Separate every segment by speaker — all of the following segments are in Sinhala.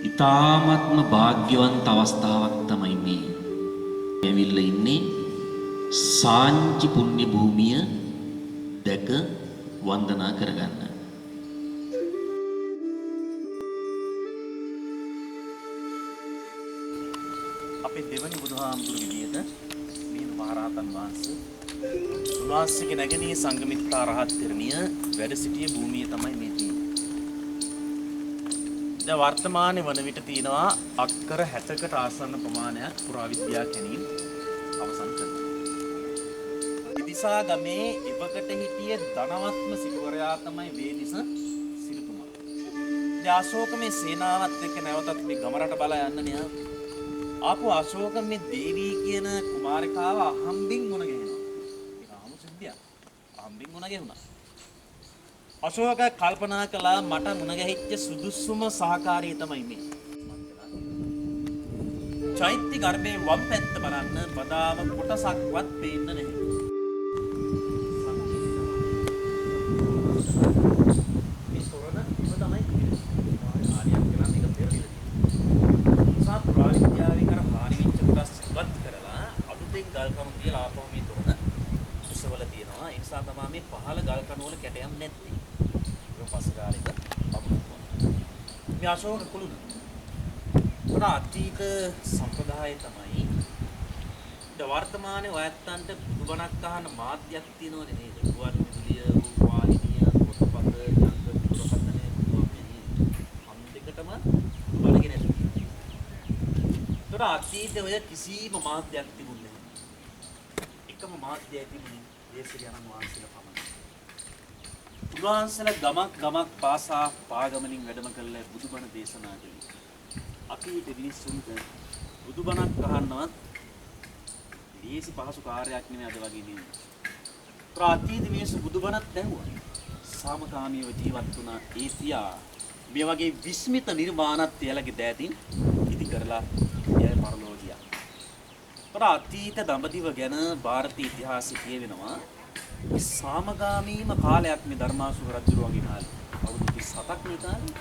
Speaker 1: ඉතාමත්ම භාග්‍යවන්ත අවස්ථාවක් තමයි මේ. ඇවිල්ලා ඉන්නේ සාංචි පුණ්‍ය භූමිය දැක වන්දනා කරගන්න.
Speaker 2: අපේ දෙවනි බුදුහාමුදුරු විදියට මිහිඳු මහරහතන් වහන්සේ උන්වහන්සේගේ නැගණිය සංඝමිත්තා රහත් තෙරණිය වැඩ සිටිය භූමිය තමයි මේ තියෙන්නේ. දැන් වර්තමානයේ වන විට තියෙනවා අක්කර 60කට ආසන්න ප්‍රමාණයක් පුරාවිද්‍යා කැණීම් අවසන් කරනවා. ඉදිසා ගමේ ඉබකට හිටිය ධනවත්ම සිටුවරයා තමයි වේදිස සිටුතුමා. දැන් අශෝක මේ සේනාවත් එක්ක නැවතත් මේ ගමරට බලා යන්න මෙහා ආපු අශෝක මේ දේවී කියන කුමාරිකාව අහම්බින් මුණ ගැහෙනවා. ඒක ආමු සිද්ධියක්. අහම්බින් මුණ ගැහුණා. අශෝක කල්පනා කළා මට මුණ ගැහිච්ච සුදුසුම සහකාරිය තමයි මේ. චෛත්‍ය ගර්භයේ වම් පැත්ත බලන්න බදාම කොටසක්වත් පේන්න නැහැ. මේ තොරණ ඉව තමයි ආලියක් කියලා මේක පෙරලිලා තියෙනවා. සාප්‍රාවිද්‍යාවේ කර හානි වෙච්ච කොටස් ඉවත් කරලා අලුතෙන් ගල් කණු තියලා ආපහු මේ තොරණ උසවල තියෙනවා. ඒ නිසා තමයි මේ පහළ ගල් කණු වල කැටයම් නැත්තේ. පස්සකාරික මේ අශෝක කුළුණ උන අතීත සම්ප්‍රදාය තමයි ද වර්තමානයේ ඔයත්තන්ට බුදුබණක් අහන මාධ්‍යයක් තියෙනවනේ නේද? ගුවන් විදුලිය, රූපවාහිනිය, පොත්පත්, යන්ත්‍ර දුරකථනය අම් දෙකටම බුදුබණ ගෙන ඇති. ඒතර අතීතයේ ඔය කිසිම මාධ්‍යයක් තිබුණේ නැහැ. එකම මාධ්‍යයක් තිබුණේ දේශිකානන් වහන්සේලා පමණයි. උන්වහන්සේලා ගමක් පාසා පාගමනින් වැඩම කළ බුදුබණ දේශනා කළේ. අතීත මිනිස්සුන්ට බුදුබණක් අහන්නවත් ලේසි පහසු කාර්යයක් නෙමෙයි අද වගේ නෙමෙයි. ප්‍රාතීත මිනිස්සු බුදුබණත් ඇහුවා. සාමකාමීව ජීවත් වුණා. ඒ තියා මේ වගේ විස්මිත නිර්මාණත් එයාලගේ දෑතින් ඉදි කරලා එයා පරලෝක ගියා. ප්‍රාතීත දඹදිව ගැන ಭಾರತೀಯ ඉතිහාසයේ කියවෙනවා. සාමගාමීම කාලයක් මේ ධර්මාශෝක රජුරුවන්ගේ කාලේ. අවුරුදු 27ක් නේ කාලේ.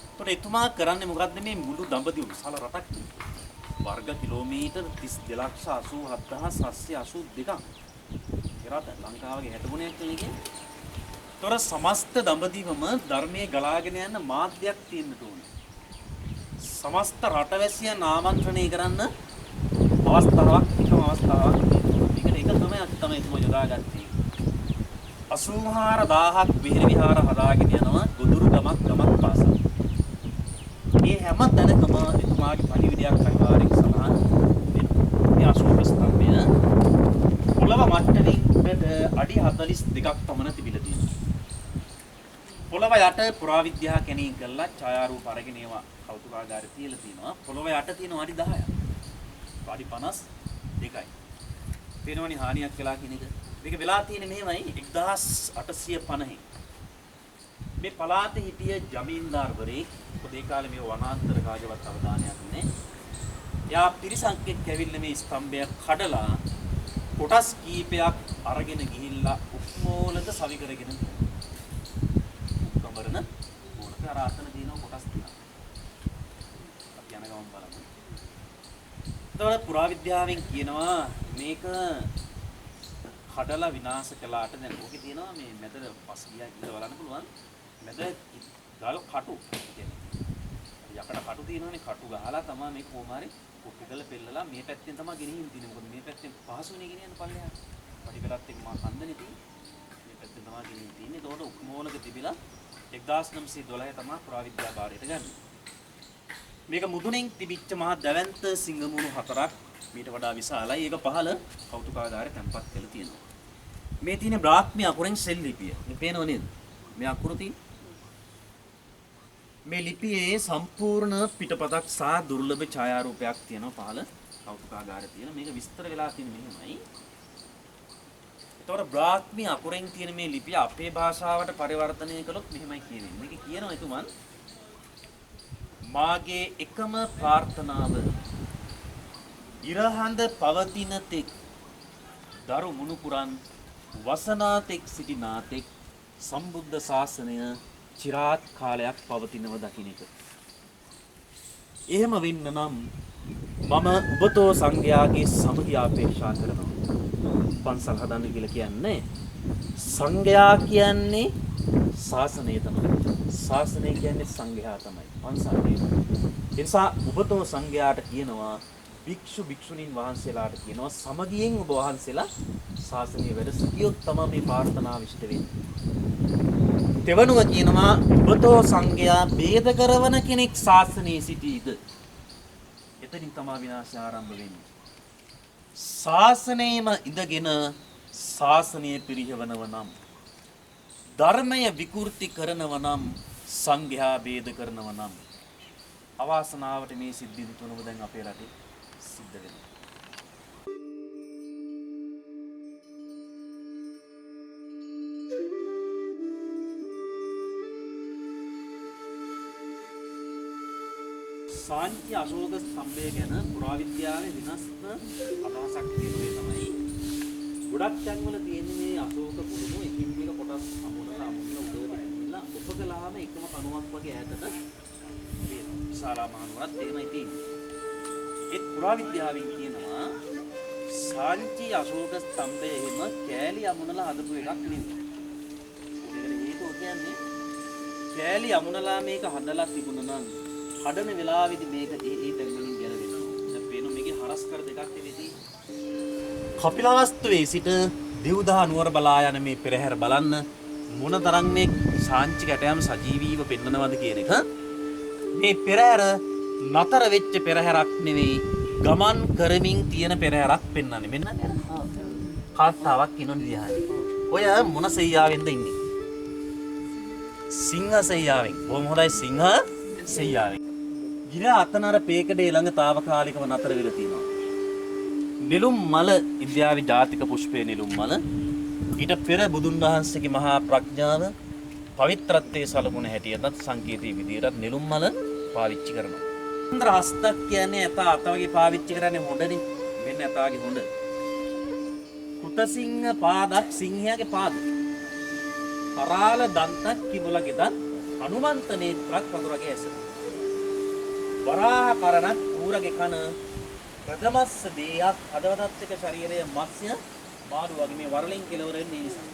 Speaker 2: ඒතකොට එතුමා කරන්නේ මොකද්ද මේ මුළු දඹදිව විශාල රටක් වර්ග කිලෝමීටර් 3287782ක්. ඒ රට ලංකාවගේ 60 ගුණයක් කියන්නේ. ඒතොර සමස්ත දඹදිවම ධර්මයේ ගලාගෙන යන මාධ්‍යයක් තියෙන්න ඕනේ. සමස්ත රටවැසියන් ආමන්ත්‍රණය කරන්න අවස්ථාවක් එකම අවස්ථාවක්. මේකට එක තමයි එතුමා යොදාගත්තේ. 84000ක් විහෙර විහාර හදාගෙන යනවා ගොදුරු ගමක් පාසා. මේ හැම තැනකම එතුමාගේ පණිවිඩයක් අනිවාර්යෙන් සඳහන් වෙනවා. මේ අශෝක ස්තම්භය පොළව මට්ටමින් උඩට අඩි 42ක් පමණ තිබිලා තියෙනවා. පොළව යට පුරාවිද්‍යා කැණීම් කරලා ඡායාරූප අරගෙන ඒවා කෞතුකාගාරේ තියලා තියෙනවා. පොළව යට තියෙනවා අඩි 10ක්. අඩි 52යි. වෙනවනි හානියක් වෙලා කියන එක. මේක වෙලා තියෙන්නේ මෙහෙමයි 1850. මේ පළාතේ හිටිය ජමීන්දාර්වරේ මොකද ඒ කාලේ මේ වනාන්තර කාර්යවත් අවධානයක් නැහැ. එයා පිරිසක් එක්ක ඇවිල්ලා මේ ස්තම්භය කඩලා කොටස් කීපයක් අරගෙන ගිහිල්ලා උක්මෝලක සවි කරගෙන උක්කමරන මොනක ආසන දිනන කොටස් තියෙනවා. අපි යන ගමන් බලමු. එතකොට පුරාවිද්‍යාවෙන් කියනවා මේක කඩලා විනාශ කළාට දැන් ඔකේ තියෙනවා මේ මැද පස් ගියා කියලා බලන්න පුළුවන්. මැද ගල් කටු කියන්නේ යකඩ කටු තියෙනවානේ කටු ගහලා තමයි මේ කොමාරි කොපි කරලා පෙන්නලා මේ පැත්තෙන් තමයි ගෙනිහින් තියෙන්නේ. මොකද මේ පැත්තෙන් පහසුනේ ගෙනියන්න පල්ලෙහාට. පඩි පෙරත් එක්ක මා කන්දනේ තියෙන්නේ. මේ පැත්තෙන් තමයි ගෙනිහින් තියෙන්නේ. ඒතකොට උක්මෝලක තිබිලා 1912 තමයි පුරාවිද්‍යා භාරයට ගන්නේ. මේක මුදුනෙන් තිබිච්ච මහා දැවැන්ත සිංහමුණු හතරක් මීට වඩා විශාලයි. ඒක පහළ කෞතුකාගාරේ තැන්පත් කරලා තියෙනවා. මේ තියෙන බ්‍රාහ්මී අකුරෙන් සෙල් ලිපිය. මේ පේනව නේද? මේ අකුරු තියෙන්නේ මේ ලිපියේ සම්පූර්ණ පිටපතක් සහ දුර්ලභ ඡායාරූපයක් තියෙනවා පහළ කෞතුකාගාරේ තියෙන. මේක විස්තර වෙලා තියෙන්නේ මෙහෙමයි. ඒතකොට බ්‍රාහ්මී අකුරෙන් තියෙන මේ ලිපිය අපේ භාෂාවට පරිවර්තනය කළොත් මෙහෙමයි කියන්නේ. මේක කියනවා එතුමන් මාගේ එකම ප්‍රාර්ථනාව ඉරහඳ පවතින තෙක් දරු මුණුපුරන් වසනාතෙක් සිටිනාතෙක් සම්බුද්ධ ශාසනය চিරාත් කාලයක් පවතිනව දකින්න එක. එහෙම වෙන්න නම් මම ඔබතෝ සංඝයාගේ සමගිය අපේක්ෂා කරනවා. පන්සල් හදන්න කියලා කියන්නේ සංඝයා කියන්නේ ශාසනය තමයි. ශාසනය කියන්නේ සංඝයා තමයි. පන්සල් කියන්නේ. ඒ නිසා ඔබතෝ සංඝයාට කියනවා භික්ෂු භික්ෂුණීන් වහන්සේලාට කියනවා සමගියෙන් ඔබ වහන්සේලා ශාසනය වැඩ සිටියොත් තමයි මේ ප්‍රාර්ථනාව ඉෂ්ට වෙන්නේ. තෙවනුව කියනවා ඔබතෝ සංඝයා ભેද කරවන කෙනෙක් ශාසනයේ සිටීද? එතනින් තමයි විනාශය ආරම්භ වෙන්නේ. ශාසනයේම ඉඳගෙන ශාසනය පිරිහවනව නම් ධර්මය විකෘති කරනව නම් සංඝයා ભેද කරනව නම් අවාසනාවට මේ සිද්ධි තුනම දැන් අපේ රටේ සිද්ධ වෙනවා. සාංචි අශෝක ස්තම්භය ගැන පුරාවිද්‍යාවේ විනස්ම අදහසක් තියෙනවා තමයි. ගොඩක් තැන්වල තියෙන්නේ මේ අශෝක කුළුණු එකින් එක කොටස් අමුණලා උඩට ගිහිල්ලා උපකලාම එකම කණුවක් වගේ ඈතට විශාලා මහනුවරත් එහෙමයි තියෙන්නේ. ඒ පුරාවිද්‍යාවෙන් කියනවා සාංචි අශෝක ස්තම්භය එහෙම කෑලි අමුණලා හදපු එකක් නෙවෙයි. ඒකට හේතුව කියන්නේ කෑලි අමුණලා මේක හදලා තිබුණා නම් හදන වෙලාවේදී මේක ඒ තැන් වලින් ගැලවෙනවා. දැන් පේනවා මේකේ හරස් කර දෙකක් තිබෙදී. කපිලවස්තුවේ සිට දිව්දහ නුවර බලා යන මේ පෙරහැර බලන්න මොනතරම් මේ සාංචි කැටයම් සජීවීව පෙන්වනවද කියන එක. මේ පෙරහැර නතර වෙච්ච පෙරහැරක් නෙවෙයි ගමන් කරමින් තියෙන පෙරහැරක් පෙන්වන්නේ. මෙන්න කාස්තාවක් ඉන්නන දිහානේ. ඔය මොන සෙයියාවෙන්ද ඉන්නේ? සිංහ සෙයියාවෙන්. බොහොම හොඳයි සිංහ සෙයියාවෙන්. ගිර අතනර පේකඩේ ළඟ తాවකාලිකව නතර වෙලා තියෙනවා. නිලුම් මල ඉන්දියාවේ ජාතික පුෂ්පය නිලුම් මල. ඊට පෙර බුදුන් වහන්සේගේ මහා ප්‍රඥාව පවිත්‍රත්වයේ සලකුණ හැටියට සංකේතී විදියට නිලුම් මල පාවිච්චි කරනවා. චන්ද්‍ර හස්තක් කියන්නේ ඇත අත වගේ පාවිච්චි කරන්නේ හොඬනේ. මෙන්න ඇතාගේ හොඬ. කුතසිංහ පාදක් සිංහයාගේ පාද. කරාල දන්තක් කිඹුලගේ දත් හනුමන්ත නේත්‍රක් වතුරගේ ඇස. වරාහ කරණක් ඌරගේ කන ප්‍රදමස්ස දේහක් හදවතත් එක්ක ශරීරයේ මත්ස්‍ය මාළු වගේ මේ වරලින් කෙලවර වෙන්නේ නිසා.